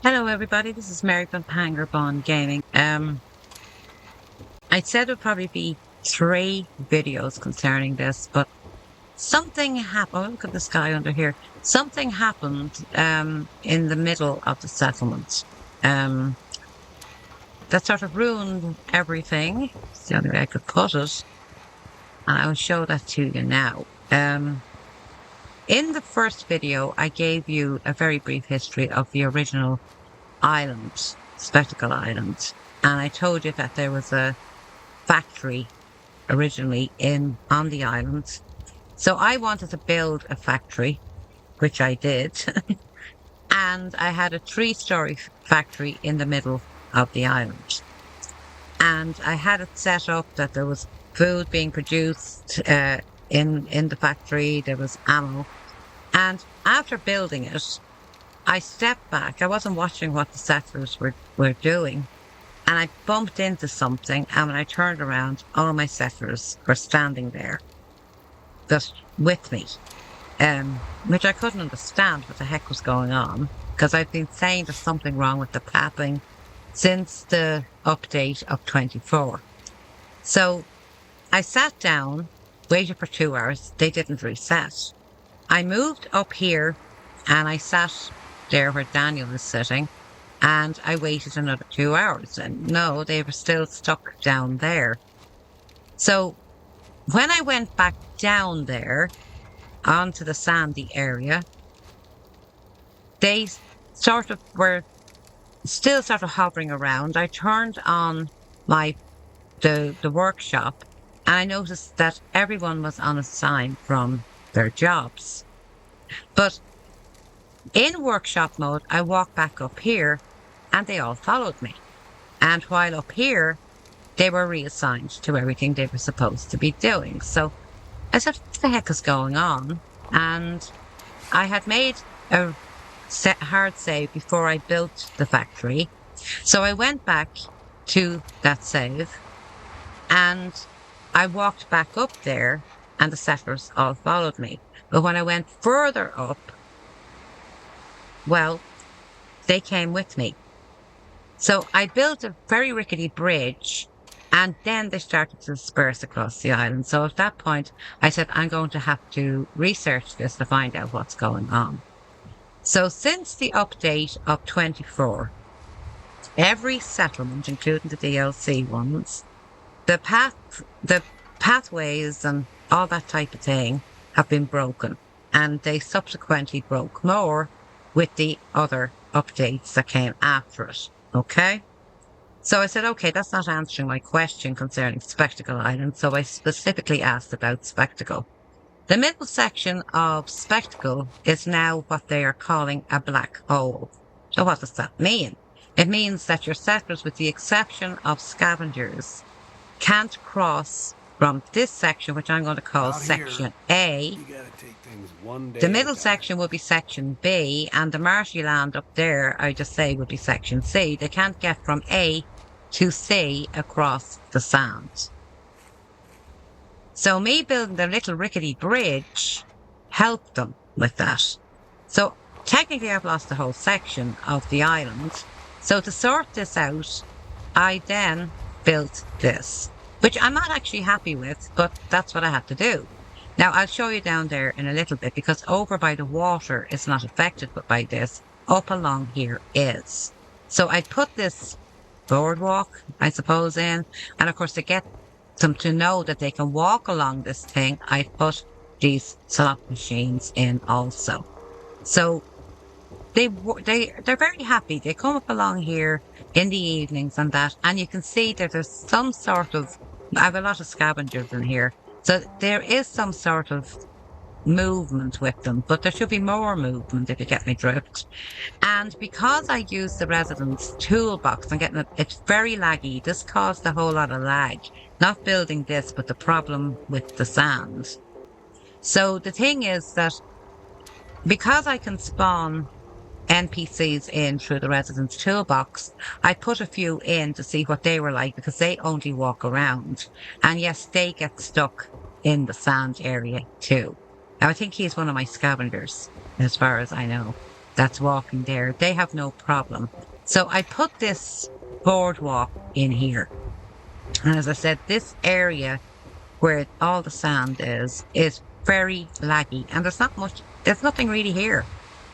Hello, everybody. This is Mary from Pangerbond Gaming. I said it would probably be 3 videos concerning this, but something happened. Oh, look at the sky under here. Something happened in the middle of the settlement um, that sort of ruined everything. It's the only way I could put it, and I will show that to you now. In the first video, I gave you a very brief history of the original island, Spectacle Island. And I told you that there was a factory originally on the island. So I wanted to build a factory, which I did. And I had a 3-story factory in the middle of the island. And I had it set up that there was food being produced in the factory, there was ammo. And after building it, I stepped back. I wasn't watching what the settlers were doing. And I bumped into something. And when I turned around, all my settlers were standing there, just with me. Which I couldn't understand what the heck was going on. Because I've been saying there's something wrong with the pathing since the update of 24. So I sat down, waited for 2 hours. They didn't reset. I moved up here and I sat there where Daniel is sitting, and I waited another 2 hours, and no, they were still stuck down there. So when I went back down there onto the sandy area, they sort of were still sort of hovering around. I turned on the workshop, and I noticed that everyone was on a sign from their jobs. But in workshop mode, I walked back up here and they all followed me. And while up here, they were reassigned to everything they were supposed to be doing. So I said, what the heck is going on? And I had made a hard save before I built the factory. So I went back to that save and I walked back up there and the settlers all followed me. But when I went further up, well, they came with me. So I built a very rickety bridge and then they started to disperse across the island. So at that point, I said, I'm going to have to research this to find out what's going on. So since the update of 24, every settlement, including the DLC ones, the pathways and all that type of thing have been broken. And they subsequently broke more with the other updates that came after it. Okay? So I said, okay, that's not answering my question concerning Spectacle Island. So I specifically asked about Spectacle. The middle section of Spectacle is now what they are calling a black hole. So what does that mean? It means that your settlers, with the exception of scavengers, can't cross from this section, which I'm going to call Section A. The middle section will be Section B, and the marshy land up there, I just say, would be Section C. They can't get from A to C across the sand. So me building the little rickety bridge helped them with that. So technically I've lost the whole section of the island. So to sort this out, I then built this, which I'm not actually happy with, but that's what I had to do. Now, I'll show you down there in a little bit, because over by the water is not affected by this. Up along here is. So I put this boardwalk, I suppose, in. And of course, to get them to know that they can walk along this thing, I put these slot machines in also. So they're very happy. They come up along here in the evenings and that. And you can see that there's some sort of, I have a lot of scavengers in here. So there is some sort of movement with them, but there should be more movement if you get me drift. And because I use the residence toolbox, I'm getting it's very laggy. This caused a whole lot of lag. Not building this, but the problem with the sand. So the thing is that because I can spawn NPCs in through the residence toolbox, I put a few in to see what they were like, because they only walk around. And yes, they get stuck in the sand area too. Now, I think he's one of my scavengers, as far as I know. that's walking there, they have no problem. So I put this boardwalk in here. And as I said, this area where all the sand is very laggy. And there's nothing really here.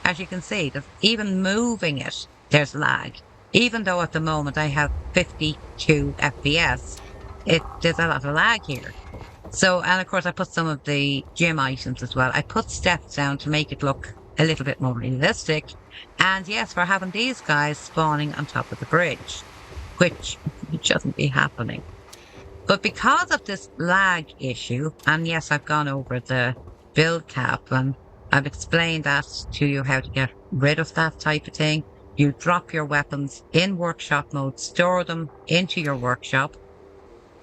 As you can see, even moving it, there's lag. Even though at the moment I have 52 FPS, there's a lot of lag here. So, and of course I put some of the gym items as well. I put steps down to make it look a little bit more realistic. And yes, we're having these guys spawning on top of the bridge, which shouldn't be happening. But because of this lag issue, and yes, I've gone over the build cap and I've explained that to you how to get rid of that type of thing. You drop your weapons in workshop mode, store them into your workshop,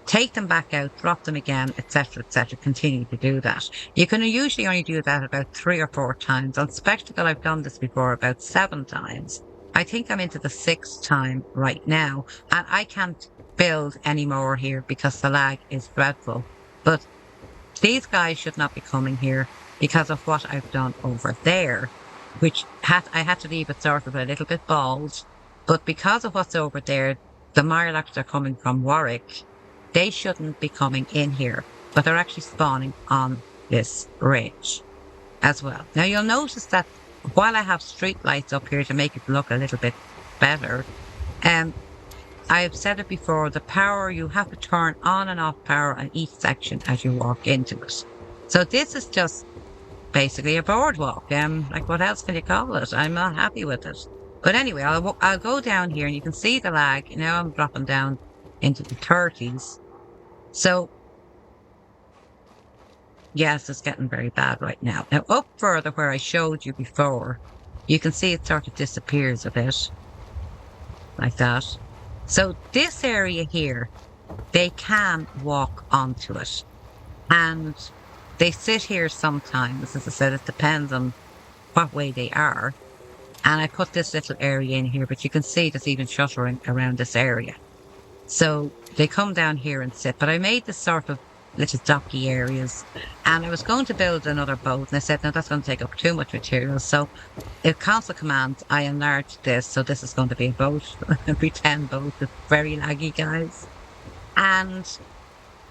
take them back out, drop them again, etc., etc. Continue to do that. You can usually only do that about 3 or 4 times. On Spectacle, I've done this before about 7 times. I think I'm into the 6th time right now, and I can't build anymore here because the lag is dreadful. But these guys should not be coming here because of what I've done over there, which I had to leave it sort of a little bit bald. But because of what's over there, the Mirelocks are coming from Warwick. They shouldn't be coming in here, but they're actually spawning on this bridge as well. Now you'll notice that while I have street lights up here to make it look a little bit better, I've said it before, the power, you have to turn on and off power on each section as you walk into it. So this is just basically a boardwalk. Like what else can you call it? I'm not happy with it. But anyway, I'll go down here and you can see the lag. Now I'm dropping down into the 30s. So yes, it's getting very bad right now. Now up further where I showed you before, you can see it sort of disappears a bit like that. So this area here, they can walk onto it. And they sit here sometimes. As I said, it depends on what way they are. And I put this little area in here, but you can see there's even shuttering around this area. So they come down here and sit. But I made this sort of little docky areas. And I was going to build another boat. And I said, no, that's going to take up too much material. So if console commands, I enlarged this. So this is going to be a boat, a pretend boat. It's very laggy, guys. And,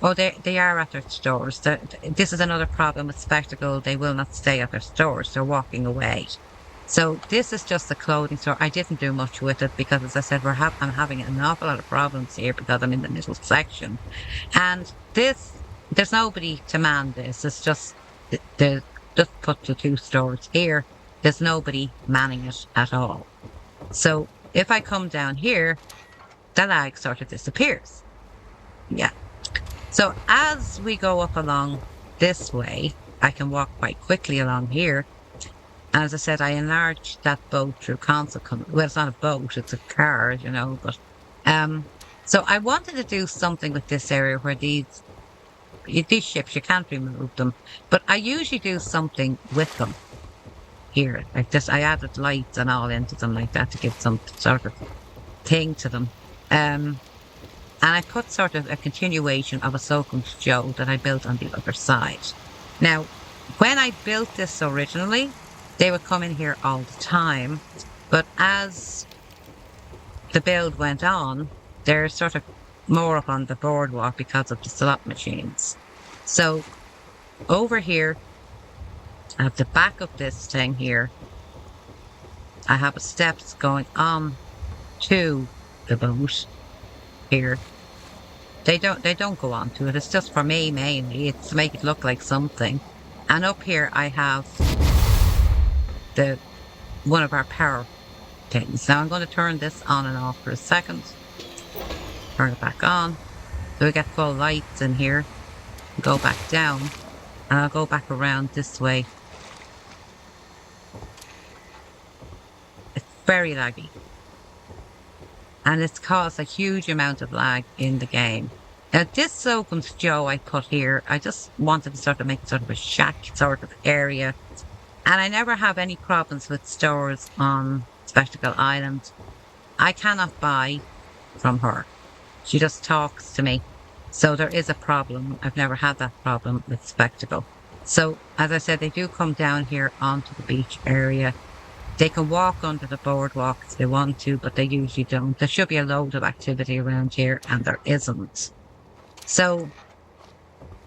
oh, they are at their stores. This is another problem with Spectacle. They will not stay at their stores. They're walking away. So this is just a clothing store. I didn't do much with it because, as I said, I'm having an awful lot of problems here because I'm in the middle section. And there's nobody to man this. It's just put the 2 stores here. There's nobody manning it at all. So if I come down here, the lag sort of disappears. Yeah. So as we go up along this way, I can walk quite quickly along here. And as I said, I enlarged that boat through console. Well, it's not a boat, it's a car, you know. But so I wanted to do something with this area where these ships, you can't remove them. But I usually do something with them here. Like this, I added lights and all into them like that to give some sort of thing to them. And I put sort of a continuation of a Soakham's Joe that I built on the other side. Now, when I built this originally, they would come in here all the time. But as the build went on, they're sort of more up on the boardwalk because of the slot machines. So over here, at the back of this thing here, I have steps going on to the boat here. They don't go on to it. It's just for me mainly. It's to make it look like something. And up here I have one of our power things. Now I'm going to turn this on and off for a second. Turn it back on. So we get full lights in here. Go back down. And I'll go back around this way. It's very laggy. And it's caused a huge amount of lag in the game. Now this Soakham's Joe I put here, I just wanted to sort of make sort of a shack sort of area. And I never have any problems with stores on Spectacle Island. I cannot buy from her. She just talks to me. So there is a problem. I've never had that problem with Spectacle. So, as I said, they do come down here onto the beach area. They can walk under the boardwalk if they want to, but they usually don't. There should be a load of activity around here, and there isn't. So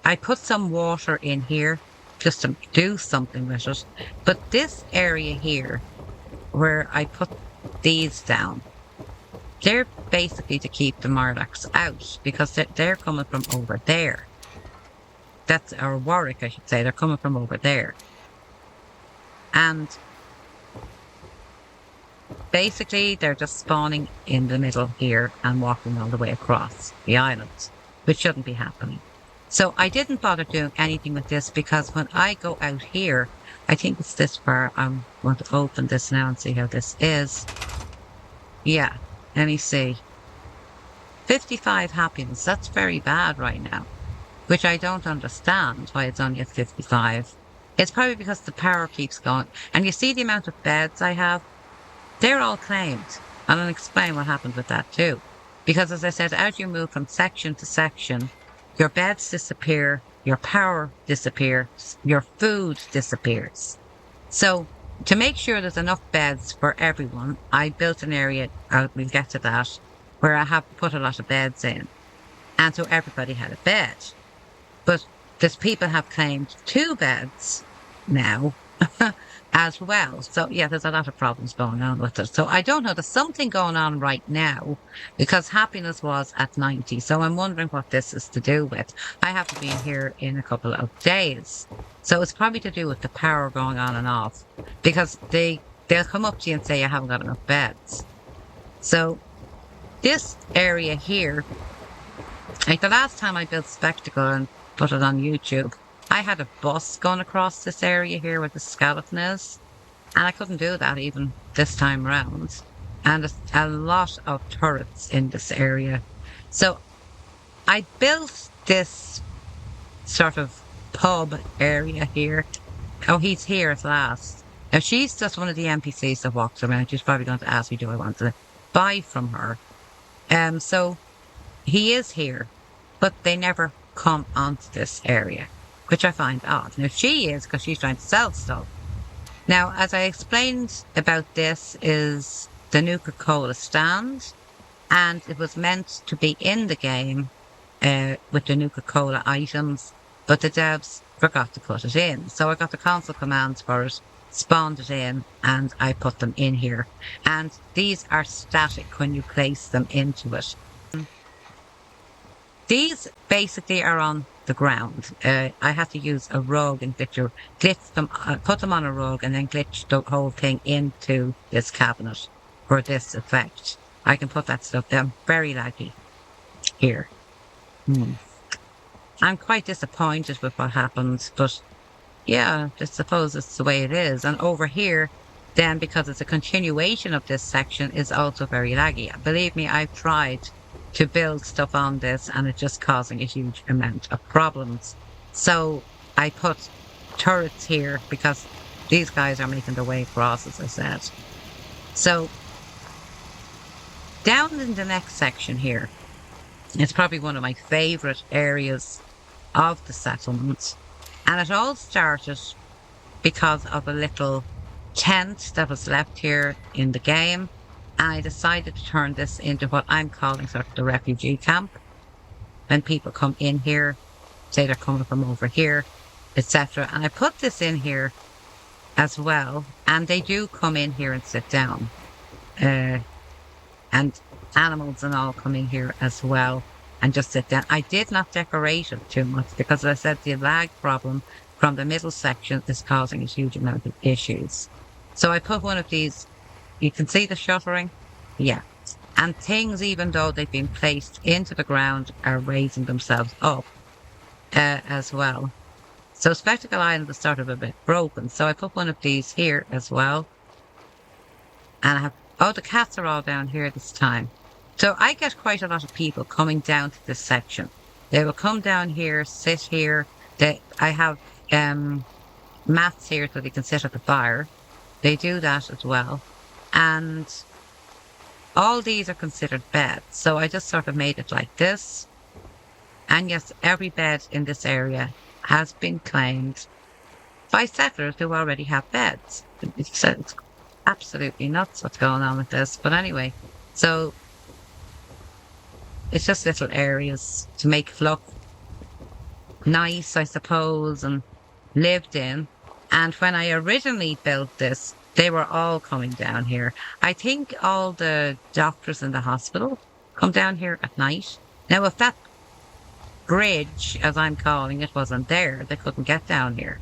I put some water in here just to do something with it. But this area here, where I put these down, they're basically to keep the Morlocks out because they're coming from over there. That's our Warwick, I should say. They're coming from over there. And basically, they're just spawning in the middle here and walking all the way across the island, which shouldn't be happening. So I didn't bother doing anything with this because when I go out here, I think it's this far. I'm going to open this now and see how this is. Yeah, let me see. 55 happiness. That's very bad right now, which I don't understand why it's only at 55. It's probably because the power keeps going. And you see the amount of beds I have? They're all claimed. And I'll explain what happened with that too. Because as I said, as you move from section to section, your beds disappear, your power disappears, your food disappears. So to make sure there's enough beds for everyone, I built an area, we'll get to that, where I have put a lot of beds in. And so everybody had a bed. But these people have claimed 2 beds now as well. So yeah, there's a lot of problems going on with it. So I don't know, there's something going on right now because happiness was at 90. So I'm wondering what this is to do with. I haven't been here in a couple of days. So it's probably to do with the power going on and off because they'll come up to you and say, I haven't got enough beds. So this area here, like the last time I built Spectacle and put it on YouTube, I had a bus going across this area here where the skeleton is, and I couldn't do that even this time round. And a lot of turrets in this area. So I built this sort of pub area here. Oh, he's here at last. Now she's just one of the NPCs that walks around. She's probably going to ask me, do I want to buy from her? So he is here, but they never come onto this area, which I find odd. Now she is because she's trying to sell stuff. Now, as I explained about this is the Nuka-Cola stand, and it was meant to be in the game with the Nuka-Cola items, but the devs forgot to put it in. So I got the console commands for it, spawned it in, and I put them in here. And these are static when you place them into it. These basically are on the ground. I had to use a rug and glitch them, put them on a rug and then glitch the whole thing into this cabinet for this effect. I can put that stuff down. Very laggy here. I'm quite disappointed with what happened, but yeah, I suppose it's the way it is. And over here, then, because it's a continuation of this section, is also very laggy. Believe me, I've tried to build stuff on this and it's just causing a huge amount of problems. So I put turrets here because these guys are making their way across, as I said. So down in the next section here, it's probably one of my favorite areas of the settlement. And it all started because of a little tent that was left here in the game. And I decided to turn this into what I'm calling sort of the refugee camp. When people come in here, say they're coming from over here, etc. And I put this in here as well. And they do come in here and sit down. And animals and all come in here as well and just sit down. I did not decorate it too much because, as I said, the lag problem from the middle section is causing a huge amount of issues. So I put one of these. You can see the shuttering? Yeah. And things, even though they've been placed into the ground, are raising themselves up as well. So Spectacle Island is sort of a bit broken. So I put one of these here as well. And I have, oh, the cats are all down here this time. So I get quite a lot of people coming down to this section. They will come down here, sit here. I have mats here so they can sit at the fire. They do that as well. And all these are considered beds. So I just sort of made it like this. And yes, every bed in this area has been claimed by settlers who already have beds. absolutely nuts what's going on with this. But anyway, so it's just little areas to make it look nice, I suppose, and lived in. And when I originally built this, they were all coming down here. I think all the doctors in the hospital come down here at night. Now, if that bridge, as I'm calling it, wasn't there, they couldn't get down here.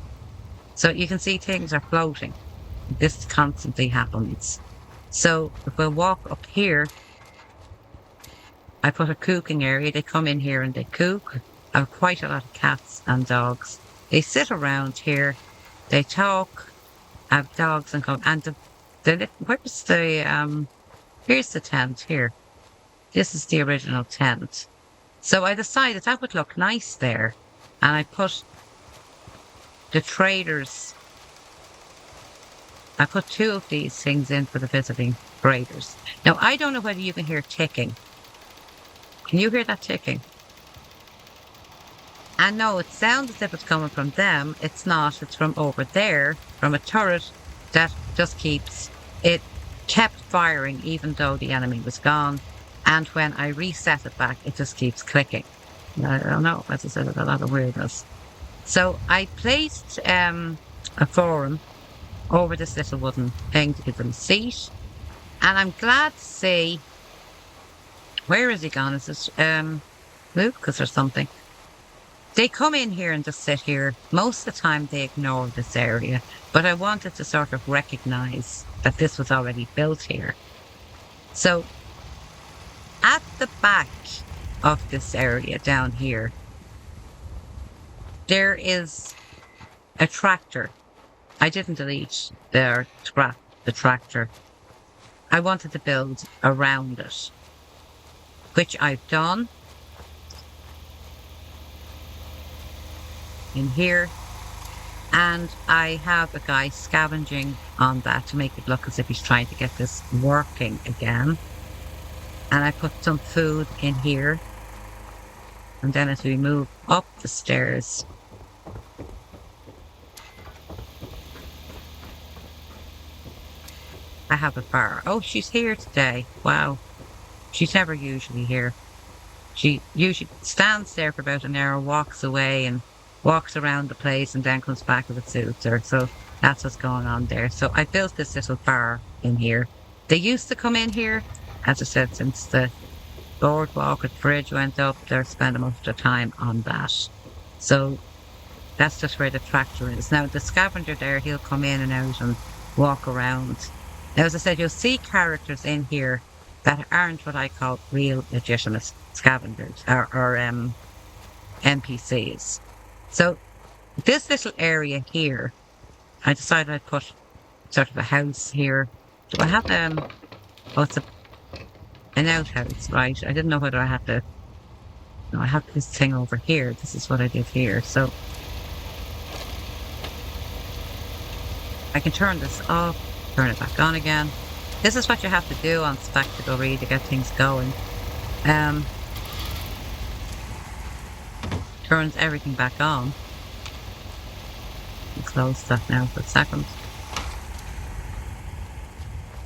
So you can see things are floating. This constantly happens. So if we walk up here, I put a cooking area. They come in here and they cook. I have quite a lot of cats and dogs. They sit around here. They talk. I have dogs and come. And where's the here's the tent here. This is the original tent. So I decided that would look nice there. And I put the traders. I put 2 of these things in for the visiting traders. Now, I don't know whether you can hear ticking. Can you hear that ticking? And no, it sounds as if it's coming from them. It's not. It's from over there, from a turret that just keeps... It kept firing even though the enemy was gone. And when I reset it back, it just keeps clicking. I don't know. As I said, there's a lot of weirdness. So I placed a forum over this little wooden thing to give them a seat. And I'm glad to see... Where is he gone? Is it Lucas or something? They come in here and just sit here. Most of the time they ignore this area. But I wanted to sort of recognise that this was already built here. So at the back of this area down here, there is a tractor. I didn't delete the tractor. I wanted to build around it, which I've done in here. And I have a guy scavenging on that to make it look as if he's trying to get this working again. And I put some food in here. And then as we move up the stairs, I have a bar. Oh, she's here today. Wow. She's never usually here. She usually stands there for about an hour, walks away and walks around the place and then comes back if it suits her. So that's what's going on there. So I built this little bar in here. They used to come in here, as I said, since the boardwalk at the bridge went up, they're spending most of their time on that. So that's just where the tractor is. Now the scavenger there, he'll come in and out and walk around. Now, as I said, you'll see characters in here that aren't what I call real legitimate scavengers or NPCs. So this little area here, I decided I'd put sort of a house here. Do I have oh, it's an outhouse, right? I didn't know whether I had to. No, I have this thing over here. This is what I did here. So I can turn this off, turn it back on again. This is what you have to do on Spectacle really to get things going. Turns everything back on. I'll close that now for a second.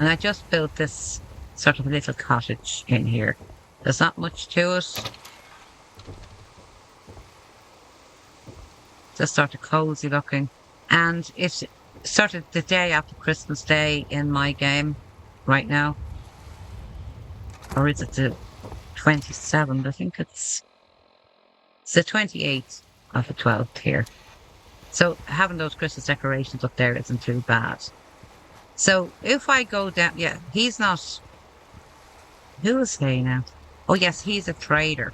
And I just built this sort of little cottage in here. There's not much to it. Just sort of cozy looking. And it's sort of the day after Christmas Day in my game right now. Or is it the 27th? I think it's the 28th of the 12th here. So having those Christmas decorations up there isn't too bad. So if I go down, yeah, he's not, who is he now? Oh yes, he's a trader.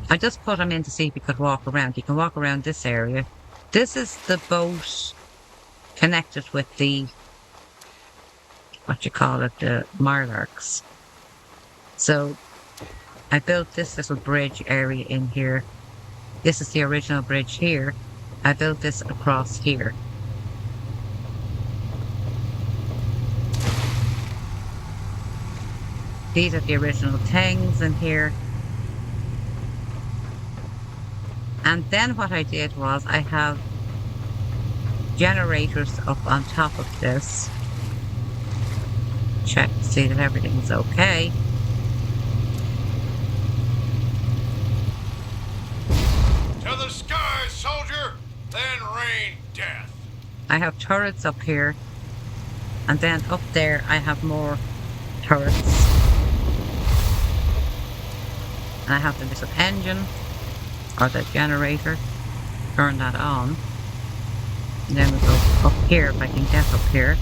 I just put him in to see if he could walk around. He can walk around this area. This is the boat connected with the, what you call it, the Marlarks. So I built this little bridge area in here. This is the original bridge here. I built this across here. These are the original things in here. And then what I did was I have generators up on top of this. check to see that everything's okay. To the sky, soldier! Then rain death! I have turrets up here. And then up there, I have more turrets. And I have the little engine, or the generator. Turn that on. And then we go up here, if I can get up here.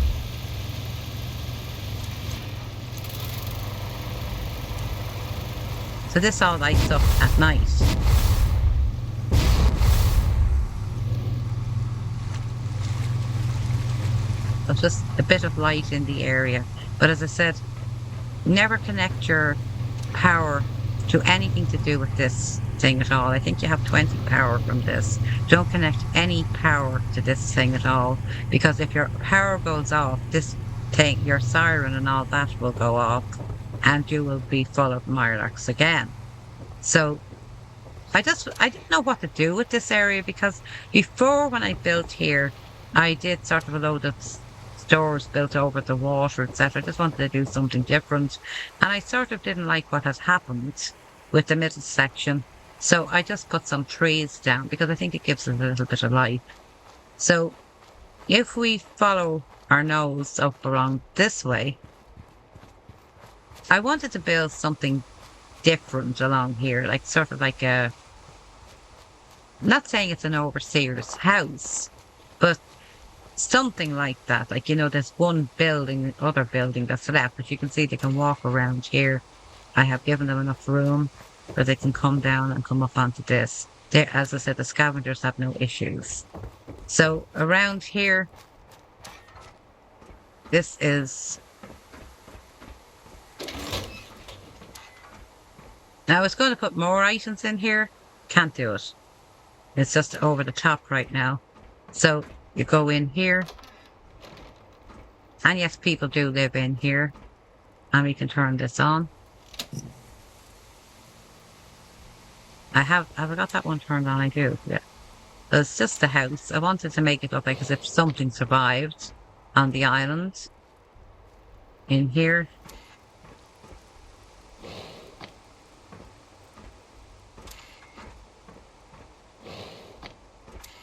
So this all lights up at night. There's just a bit of light in the area. But as I said, never connect your power to anything to do with this thing at all. I think you have 20 power from this. Don't connect any power to this thing at all, because if your power goes off, this thing, your siren and all that will go off, and you will be full of Mirelurks again. So I didn't know what to do with this area, because before, when I built here, I did sort of a load of stores built over the water, etc. I just wanted to do something different. And I sort of didn't like what had happened with the middle section. So I just put some trees down because I think it gives it a little bit of life. So if we follow our nose up around this way, I wanted to build something different along here, like sort of like a, not saying it's an overseer's house, but something like that. Like, you know, there's one building, other building that's left, but you can see they can walk around here. I have given them enough room where they can come down and come up onto this. There, as I said, the scavengers have no issues. So around here, this is... Now I was going to put more items in here. Can't do it. It's just over the top right now. So you go in here. And yes, people do live in here. And we can turn this on. Have I got that one turned on? I do, yeah. So it's just the house. I wanted to make it look like as if something survived on the island. In here.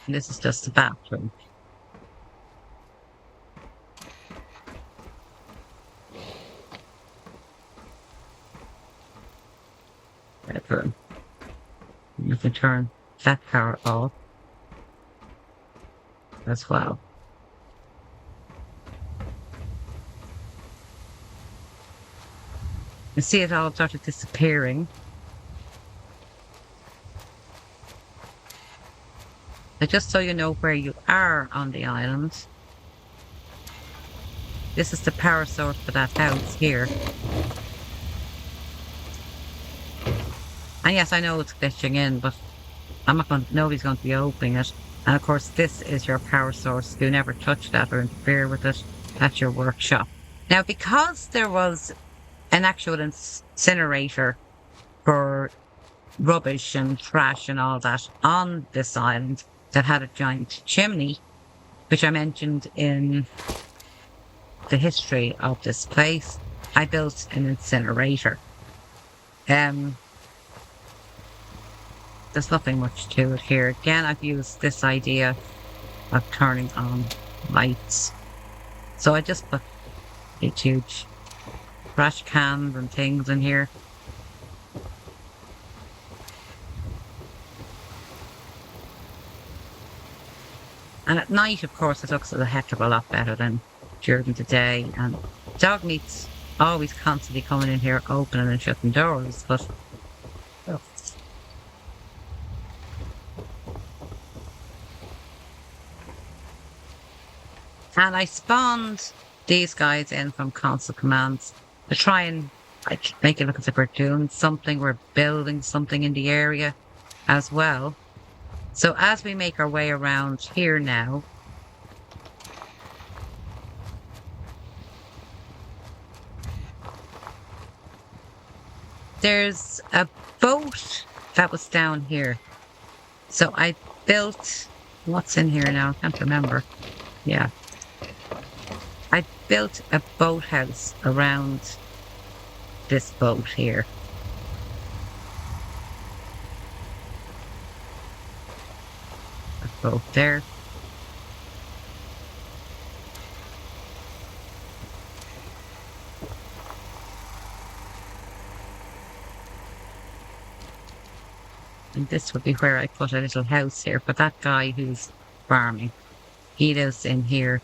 And this is just the bathroom. Bedroom. You can turn that power off as well. You see it all started disappearing. But just so you know where you are on the island, this is the power source for that house here. And yes, I know it's glitching in, but nobody's going to be opening it. And of course, this is your power source. You never touch that or interfere with it. That's your workshop. Now, because there was an actual incinerator for rubbish and trash and all that on this island that had a giant chimney, which I mentioned in the history of this place, I built an incinerator. There's nothing much to it here. Again, I've used this idea of turning on lights. So I just put these huge trash cans and things in here. And at night, of course, it looks a heck of a lot better than during the day. And dog meat's always constantly coming in here, opening and shutting doors, but... Oh. And I spawned these guys in from console commands to try and make it look as if we're doing something, we're building something in the area as well. So as we make our way around here now, there's a boat that was down here. So I built, what's in here now? I can't remember. Yeah. I built a boathouse around this boat here. A boat there. And this would be where I put a little house here for that guy who's farming. He lives in here.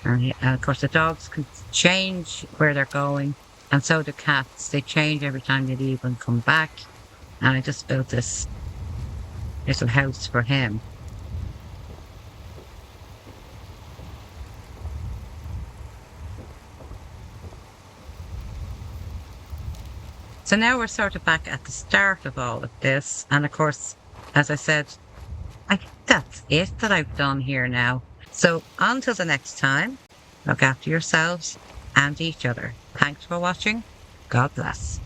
And of course, the dogs can change where they're going, and so do cats. They change every time they leave and come back. And I just built this little house for him. So now we're sort of back at the start of all of this. And of course, as I said, I think that's it that I've done here now. So until the next time, look after yourselves and each other. Thanks for watching. God bless.